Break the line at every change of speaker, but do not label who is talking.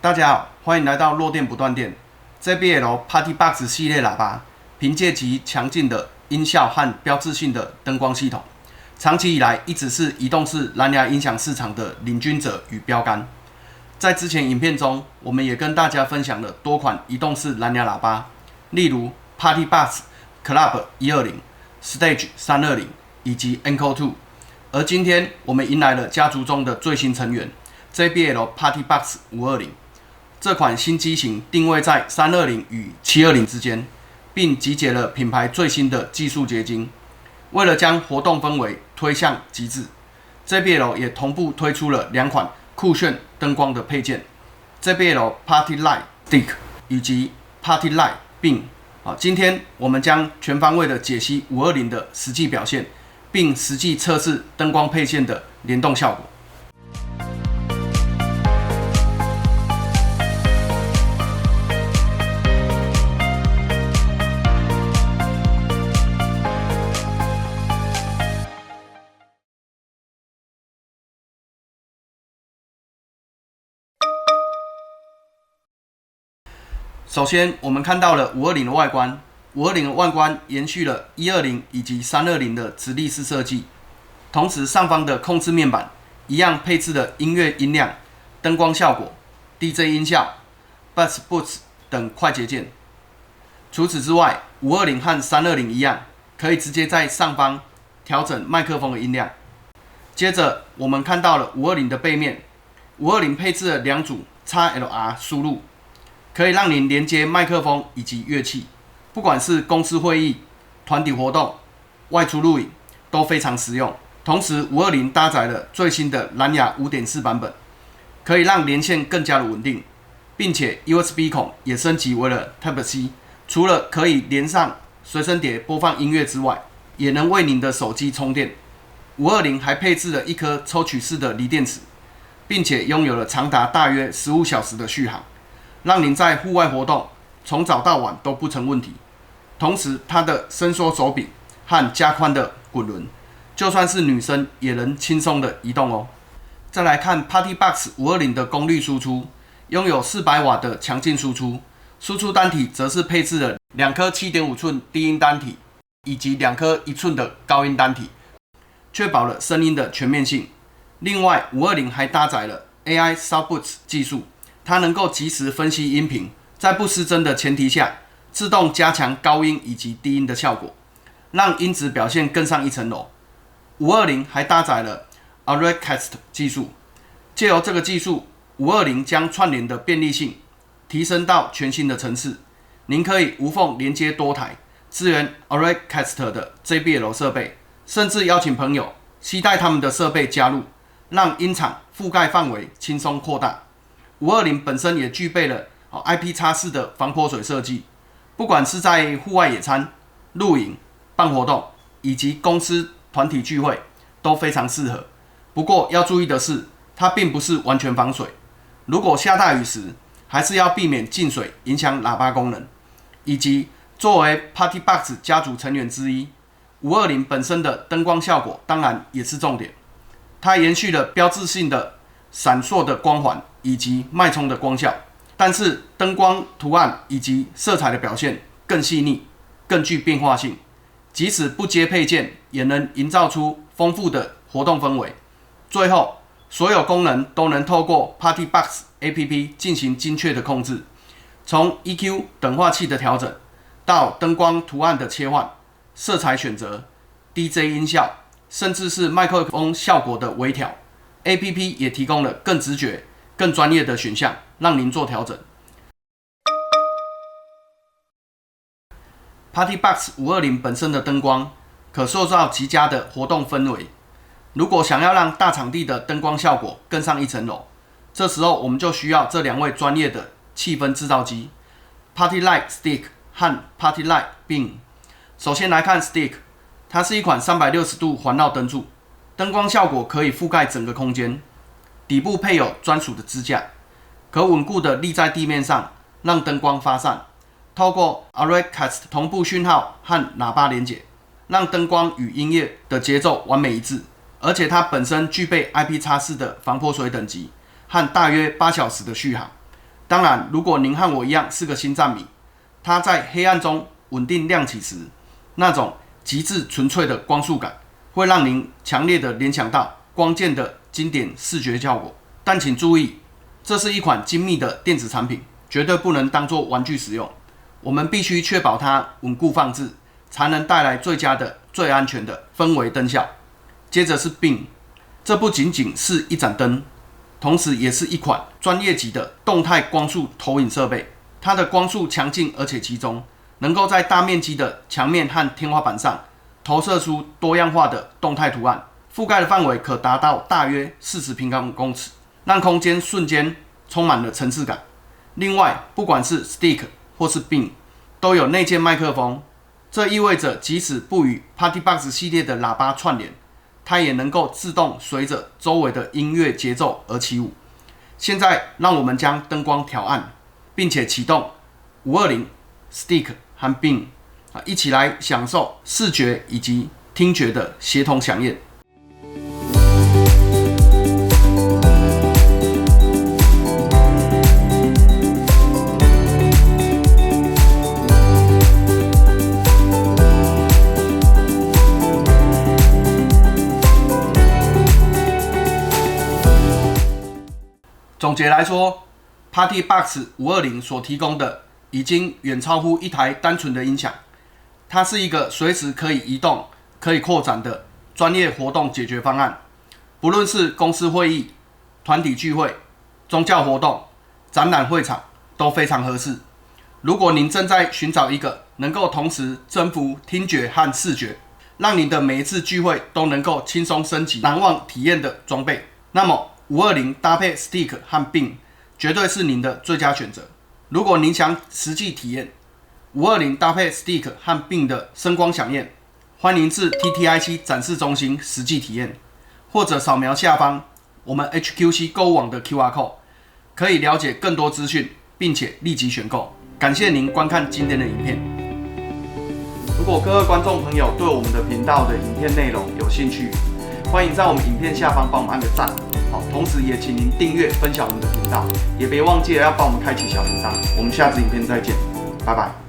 大家好，欢迎来到弱电不断电。JBL Party Box 系列喇叭，凭借其强劲的音效和标志性的灯光系统，长期以来一直是移动式蓝牙音响市场的领军者与标杆。在之前影片中，我们也跟大家分享了多款移动式蓝牙喇叭，例如 Party Box Club 120、Stage 320以及 Encore 2。而今天我们迎来了家族中的最新成员 JBL Party Box 520。这款新机型定位在320与720之间，并集结了品牌最新的技术结晶。为了将活动氛围推向极致 ，JBL 也同步推出了两款酷炫灯光的配件 ：JBL Party Light Stick 以及 Party Light Beam。今天我们将全方位的解析520的实际表现，并实际测试灯光配件的联动效果。首先，我们看到了520的外观。520的外观延续了120以及320的直立式设计，同时上方的控制面板一样配置了音乐音量、灯光效果、DJ 音效、Bass Boost 等快捷键。除此之外，520和320一样，可以直接在上方调整麦克风的音量。接着，我们看到了520的背面，520配置了两组 XLR 输入。可以让您连接麦克风以及乐器，不管是公司会议、团体活动、外出录影都非常实用。同时，520搭载了最新的蓝牙 5.4 版本，可以让连线更加的稳定，并且 USB 孔也升级为了 Type-C。除了可以连上随身碟播放音乐之外，也能为您的手机充电。520还配置了一颗抽取式的锂电池，并且拥有了长达大约15小时的续航。让您在户外活动从早到晚都不成问题。同时，它的伸缩手柄和加宽的滚轮，就算是女生也能轻松的移动哦。再来看 Party Box 520的功率输出，拥有400瓦的强劲输出，输出单体则是配置了2颗7.5寸低音单体以及2颗1寸的高音单体，确保了声音的全面性。另外，520还搭载了 AI Sound Boost 技术。它能够及时分析音频，在不失真的前提下，自动加强高音以及低音的效果，让音质表现更上一层楼。520还搭载了 Auracast 技术，借由这个技术，520将串联的便利性提升到全新的层次。您可以无缝连接多台支援 Auracast 的 JBL 设备，甚至邀请朋友携带他们的设备加入，让音场覆盖范围轻松扩大。520本身也具备了 IPX4 的防泼水设计，不管是在户外野餐、露营、办活动以及公司团体聚会都非常适合。不过要注意的是，它并不是完全防水，如果下大雨时，还是要避免进水影响喇叭功能。以及作为 Party Box 家族成员之一，520本身的灯光效果当然也是重点，它延续了标志性的闪烁的光环以及脉冲的光效，但是灯光图案以及色彩的表现更细腻、更具变化性，即使不接配件，也能营造出丰富的活动氛围。最后，所有功能都能透过 Party Box APP 进行精确的控制，从 EQ 等化器的调整，到灯光图案的切换、色彩选择、DJ 音效，甚至是麦克风效果的微调。APP 也提供了更直觉、更专业的选项，让您做调整。Party Box 520本身的灯光可塑造极佳的活动氛围。如果想要让大场地的灯光效果更上一层楼，这时候我们就需要这两位专业的气氛制造机 Party Light Stick 和 Party Light Beam。首先来看 Stick， 它是一款360度环绕灯柱。灯光效果可以覆盖整个空间，底部配有专属的支架，可稳固地立在地面上，让灯光发散。透过 Auracast 同步讯号和喇叭连接，让灯光与音乐的节奏完美一致。而且它本身具备 IPX4 的防泼水等级和大约8小时的续航，当然，如果您和我一样是个星战迷，它在黑暗中稳定亮起时，那种极致纯粹的光束感，会让您强烈的联想到光剑的经典视觉效果。但请注意，这是一款精密的电子产品，绝对不能当作玩具使用。我们必须确保它稳固放置，才能带来最佳的、最安全的氛围灯效。接着是 Beam， 这不仅仅是一盏灯，同时也是一款专业级的动态光束投影设备。它的光束强劲而且集中，能够在大面积的墙面和天花板上投射出多样化的动态图案，覆盖的范围可达到大约40平方公尺，让空间瞬间充满了层次感。另外，不管是 Stick 或是 Beam， 都有内建麦克风，这意味着即使不与 PartyBox 系列的喇叭串联，它也能够自动随着周围的音乐节奏而起舞。现在，让我们将灯光调暗，并且启动520 Stick 和 Beam， 一起来享受视觉以及听觉的协同响应。总结来说， PartyBox 520所提供的已经远超乎一台单纯的音响，它是一个随时可以移动、可以扩展的专业活动解决方案。不论是公司会议、团体聚会、宗教活动、展览会场，都非常合适。如果您正在寻找一个能够同时征服听觉和视觉，让您的每一次聚会都能够轻松升级难忘体验的装备，那么520搭配 Stick 和 Beam 绝对是您的最佳选择。如果您想实际体验520搭配 Stick 和 Beam 的声光响应，欢迎至 TTIC 展示中心实际体验，或者扫描下方我们 HQC 购物网的 QR Code， 可以了解更多资讯，并且立即选购。感谢您观看今天的影片。如果各位观众朋友对我们的频道的影片内容有兴趣，欢迎在我们影片下方帮我们按个赞。同时也请您订阅、分享我们的频道，也别忘记了要帮我们开启小铃铛。我们下支影片再见，拜拜。